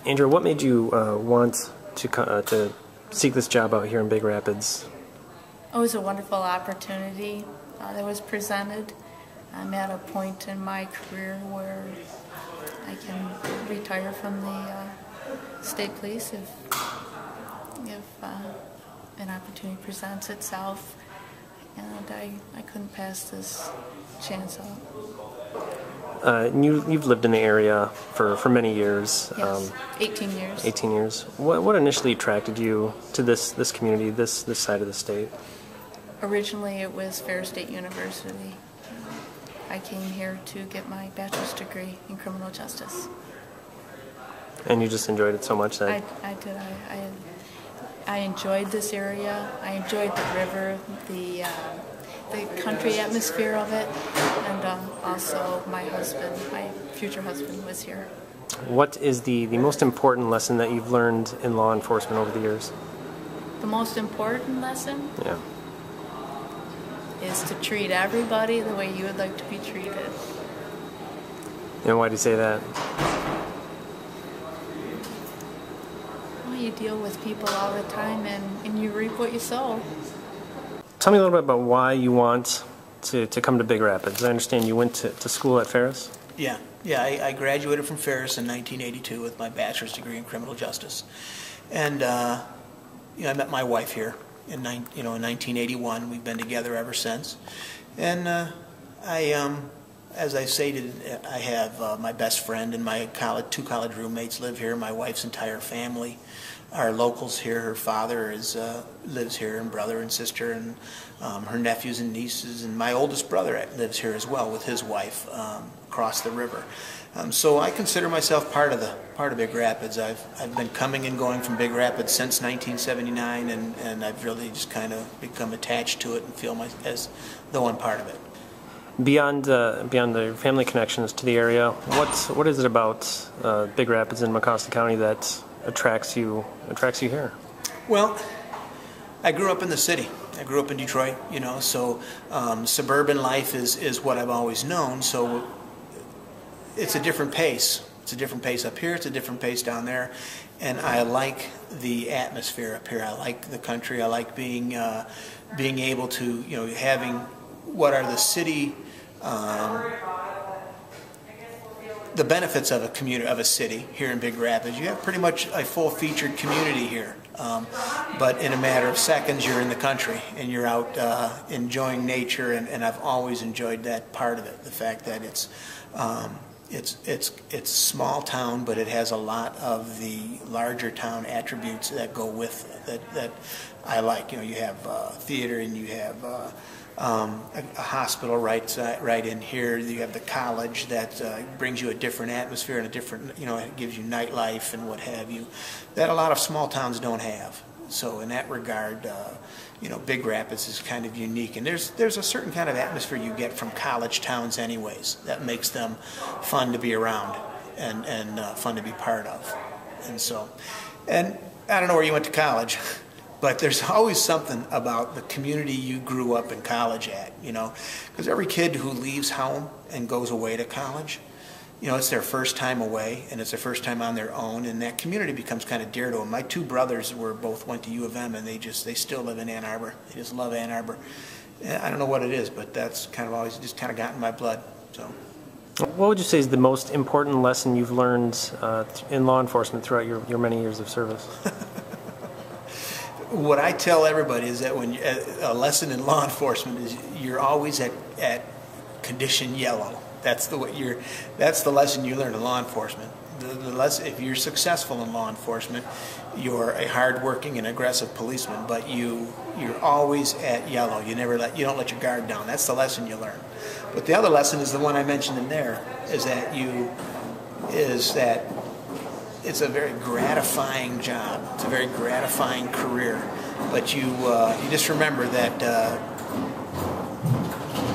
Andrea, what made you want to seek this job out here in Big Rapids? It was a wonderful opportunity that was presented. I'm at a point in my career where I can retire from the state police if an opportunity presents itself, and I couldn't pass this chance up. You've lived in the area for many years. Yes, 18 years. 18 years. What initially attracted you to this community, this side of the state? Originally, it was Ferris State University. I came here to get my bachelor's degree in criminal justice. And you just enjoyed it so much that I did. I enjoyed this area. I enjoyed the river, the country atmosphere of it, and also my future husband was here. What is the most important lesson that you've learned in law enforcement over the years? The most important lesson? Yeah. Is to treat everybody the way you would like to be treated. And why do you say that? Well, you deal with people all the time, and you reap what you sow. Tell me a little bit about why you want to come to Big Rapids. I understand you went to school at Ferris? Yeah. I graduated from Ferris in 1982 with my bachelor's degree in criminal justice. And I met my wife here in 1981. We've been together ever since. And as I stated, I have my best friend and my two college roommates live here. My wife's entire family are locals here. Her father lives here, and brother and sister, and her nephews and nieces, and my oldest brother lives here as well with his wife across the river. So I consider myself part of Big Rapids. I've been coming and going from Big Rapids since 1979, and I've really just kind of become attached to it and feel as though I'm part of it. Beyond the family connections to the area, what is it about Big Rapids and Mecosta County that attracts you here? Well, I grew up in the city. I grew up in Detroit, so suburban life is what I've always known. So it's a different pace. It's a different pace up here. It's a different pace down there, and I like the atmosphere up here. I like the country. I like being able to having what are the city. The benefits of a city here in Big Rapids. You have pretty much a full-featured community here, but in a matter of seconds you're in the country and you're out enjoying nature, and I've always enjoyed that part of it. The fact that it's small town, but it has a lot of the larger town attributes that go with it that I like. You have theater, and you have a hospital right in here. You have the college that brings you a different atmosphere and a different, it gives you nightlife and what have you, that a lot of small towns don't have. So in that regard, Big Rapids is kind of unique, and there's a certain kind of atmosphere you get from college towns anyways that makes them fun to be around and fun to be part of. And I don't know where you went to college, but there's always something about the community you grew up in college at, because every kid who leaves home and goes away to college, it's their first time away, and it's their first time on their own, and that community becomes kind of dear to them. My two brothers both went to U of M, and they still live in Ann Arbor. They just love Ann Arbor. I don't know what it is, but that's kind of always just kind of got in my blood. So, what would you say is the most important lesson you've learned in law enforcement throughout your many years of service? What I tell everybody is that when a lesson in law enforcement is you're always at condition yellow. That's the lesson you learn in law enforcement. If you're successful in law enforcement, you're a hardworking and aggressive policeman, but you're always at yellow. You don't let your guard down. That's the lesson you learn. But the other lesson is the one I mentioned in there, is that it's a very gratifying job. It's a very gratifying career. But you just remember that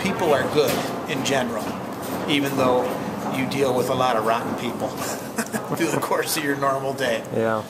people are good in general, even though you deal with a lot of rotten people through the course of your normal day. Yeah.